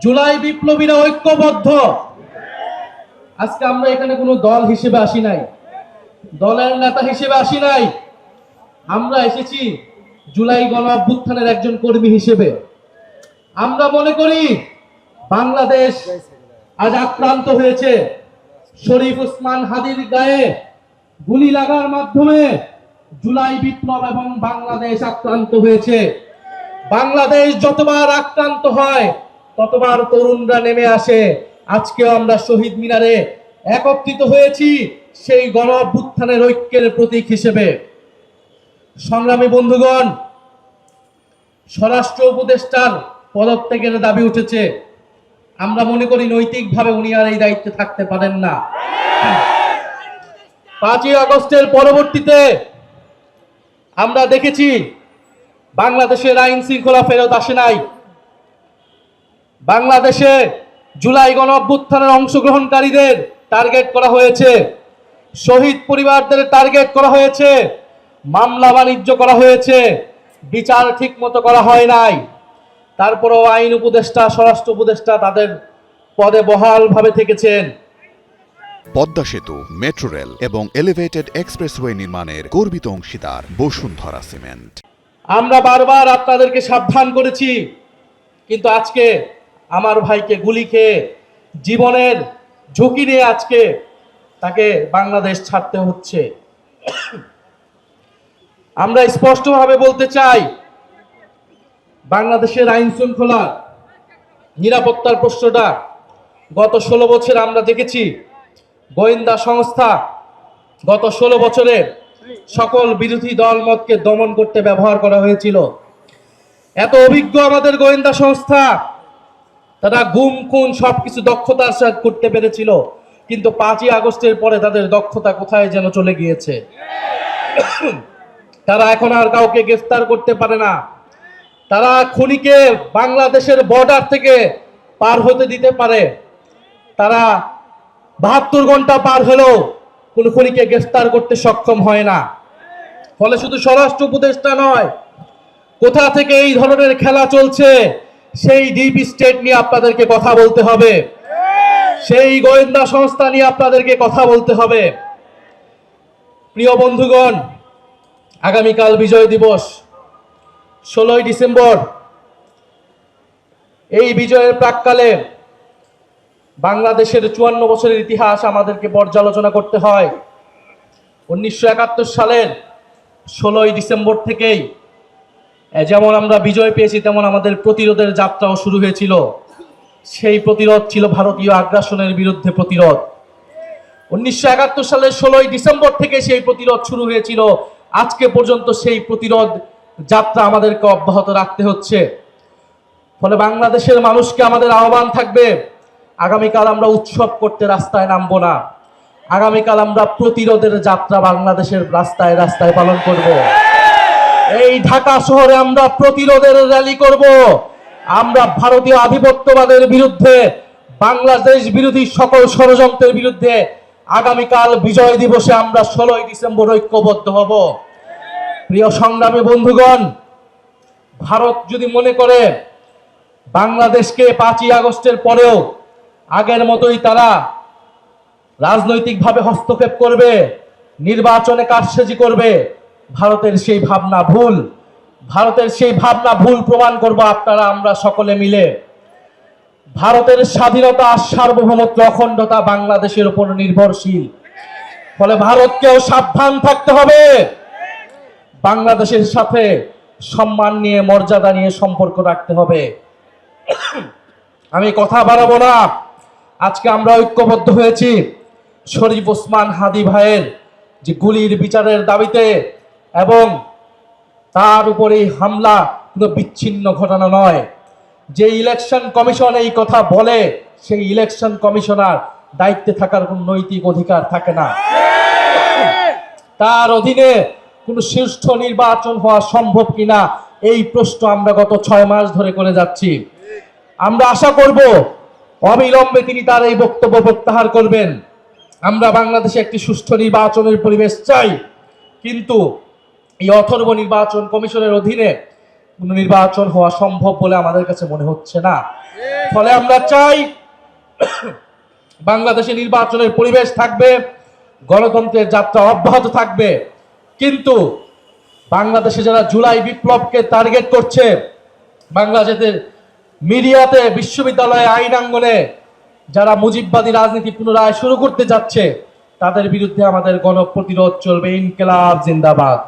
জুলাই বিপ্লবীরা ঐক্যবদ্ধ। আজকে আমরা এখানে কোনো দল হিসেবে আসি নাই, দলের নেতা হিসেবে আসি নাই। আমরা এসেছি জুলাই গণ অভ্যুত্থানের একজন কর্মী হিসেবে। আমরা মনে করি বাংলাদেশ আজ আক্রান্ত হয়েছে। শরীফ ওসমান হাদির গায়ে গুলি লাগার মাধ্যমে জুলাই বিপ্লব এবং বাংলাদেশ আক্রান্ত হয়েছে। বাংলাদেশ যতবার আক্রান্ত হয় ততবার তরুণরা নেমে আসে। আজকেও আমরা শহীদ মিনারে একত্রিত হয়েছি সেই গণ অভ্যুত্থানের ঐক্যের প্রতীক হিসেবে। সংগ্রামী বন্ধুগণ, স্বরাষ্ট্র উপদেষ্টার পদত্যাগের দাবি উঠেছে। আমরা মনে করি নৈতিকভাবে উনি আর এই দায়িত্বে থাকতে পারেন না। 5ই আগস্টের পরবর্তীতে আমরা দেখেছি বাংলাদেশের আইন শৃঙ্খলা ফেরত আসে নাই। বাংলাদেশে জুলাই গণ অভ্যুত্থানের অংশগ্রহণকারীদের টার্গেট করা হয়েছে, শহীদ পরিবারদের টার্গেট করা হয়েছে, মামলা বাণিজ্য করা হয়েছে, বিচার ঠিক মতো করা হয় নাই। তারপরেও আইন উপদেষ্টা, স্বরাষ্ট্র উপদেষ্টা তাদের পদে বহালভাবে থেকেছেন। পদ্মা সেতু, মেট্রো রেল এবং এলিভেটেড এক্সপ্রেসওয়ে নির্মাণের গর্বিত অংশীদার বসুন্ধরা সিমেন্ট। আমরা বারবার আপনাদেরকে সাবধান করেছি, কিন্তু আজকে আমার ভাইকে গুলি খেয়ে জীবনের ঝুঁকি নিয়ে আজকে তাকে বাংলাদেশ ছাড়তে হচ্ছে। আমরা স্পষ্টভাবে বলতে চাই, বাংলাদেশের আইন শৃঙ্খলা নিরাপত্তার প্রশ্নটা গত 16 বছর আমরা দেখেছি গোয়েন্দা সংস্থা গত 16 বছরে সকল বিরোধী দল মতকে দমন করতে ব্যবহার করা হয়েছিল। এত অভিজ্ঞ আমাদের গোয়েন্দা সংস্থা, তারা গুম খুন সবকিছু দক্ষতার সাথে করতে পেরেছিল, কিন্তু 5ই আগস্টের পরে তাদের দক্ষতা কোথায় যেন চলে গিয়েছে। তারা এখন আর কাউকে গ্রেফতার করতে পারে না। তারা খুনিকে বাংলাদেশের বর্ডার থেকে পার হতে দিতে পারে। তারা 72 ঘন্টা পার হলেও কোন খুনিকে গ্রেফতার করতে সক্ষম হয় না। ফলে শুধু স্বরাষ্ট্র উপদেষ্টা নয়, কোথা থেকে এই ধরনের খেলা চলছে সেই ডিপ স্টেট নিয়ে আপনাদেরকে কথা বলতে হবে, সেই গোয়েন্দা সংস্থা নিয়ে আপনাদেরকে কথা বলতে হবে। প্রিয় বন্ধুগণ, আগামীকাল বিজয় দিবস, 16ই ডিসেম্বর। এই বিজয়ের প্রাক্কালে বাংলাদেশের 54 বছরের ইতিহাস আমাদেরকে পর্যালোচনা করতে হয়। 1971 সালের 16ই ডিসেম্বর থেকেই যেমন আমরা বিজয় পেয়েছি, তেমন আমাদের প্রতিরোধের যাত্রাও শুরু হয়েছিল। সেই প্রতিরোধ ছিল ভারতীয় আগ্রাসনের বিরুদ্ধে প্রতিরোধ। 1971 সালের 16ই ডিসেম্বর থেকে সেই প্রতিরোধ শুরু হয়েছিল। আজকে পর্যন্ত সেই প্রতিরোধ যাত্রা আমাদেরকে অব্যাহত রাখতে হচ্ছে। ফলে বাংলাদেশের মানুষকে আমাদের আহ্বান থাকবে, আগামীকাল আমরা উৎসব করতে রাস্তায় নামবো না। আগামীকাল আমরা প্রতিরোধের যাত্রা বাংলাদেশের রাস্তায় রাস্তায় পালন করব। এই ঢাকা শহরে আমরা প্রতিরোধের র্যালি করব। আমরা ভারতীয় আধিপত্যবাদের বিরুদ্ধে, বাংলাদেশ বিরোধী সকল ষড়যন্ত্রের বিরুদ্ধে আগামীকাল বিজয় দিবসে আমরা 16ই ডিসেম্বর ঐক্যবদ্ধ হব। প্রিয় সংগ্রামী বন্ধুগণ, ভারত যদি মনে করে বাংলাদেশকে 5ই আগস্টের পরেও আগের মতোই তারা রাজনৈতিকভাবে হস্তক্ষেপ করবে, নির্বাচনে কারসাজি করবে, ভারতের সেই ভাবনা ভুল। ভারতের সেই ভাবনা ভুল প্রমাণ করব আপনারা আমরা সকলে মিলে। ভারতের স্বাধীনতা, সার্বভৌমত্ব, অখণ্ডতা বাংলাদেশের উপর নির্ভরশীল। ফলে ভারতকেও সাবধান থাকতে হবে। বাংলাদেশের সাথে সম্মান নিয়ে, মর্যাদা নিয়ে সম্পর্ক রাখতে হবে। আমি কথা বাড়াবো না। আজকে আমরা ঐক্যবদ্ধ হয়েছি শরীফ ওসমান হাদি ভাইয়ের যে গুলির বিচারের দাবিতে, এবং তার উপরে হামলা কোনো বিচ্ছিন্ন ঘটনা নয়। যে ইলেকশন কমিশন এই কথা বলে, সেই ইলেকশন কমিশনার দায়িত্বে থাকার কোন নৈতিক অধিকার থাকে না। তার অধীনে কোন সুষ্ঠু নির্বাচন হওয়া সম্ভব কিনা এই প্রশ্ন আমরা গত 6 মাস ধরে করে যাচ্ছি। আমরা আশা করব অবিলম্বে তিনি তার এই বক্তব্য প্রত্যাহার করবেন। আমরা বাংলাদেশে একটি সুষ্ঠু নির্বাচনের পরিবেশ চাই, কিন্তু এই অথর্ব নির্বাচন কমিশনের অধীনে পুনর্নির্বাচন হওয়া সম্ভব বলে আমাদের কাছে মনে হচ্ছে না। ফলে আমরা চাই বাংলাদেশে নির্বাচনের পরিবেশ থাকবে, গণতন্ত্রের যাত্রা অব্যাহত থাকবে, কিন্তু বাংলাদেশে যারা জুলাই বিপ্লবকে টার্গেট করছে, বাংলাদেশের মিডিয়াতে, বিশ্ববিদ্যালয়ে, আইনাঙ্গনে যারা মুজিববাদী রাজনীতি পুনরায় শুরু করতে যাচ্ছে, তাদের বিরুদ্ধে আমাদের গণপ্রতিরোধ চলবে। ইনকিলাব জিন্দাবাদ।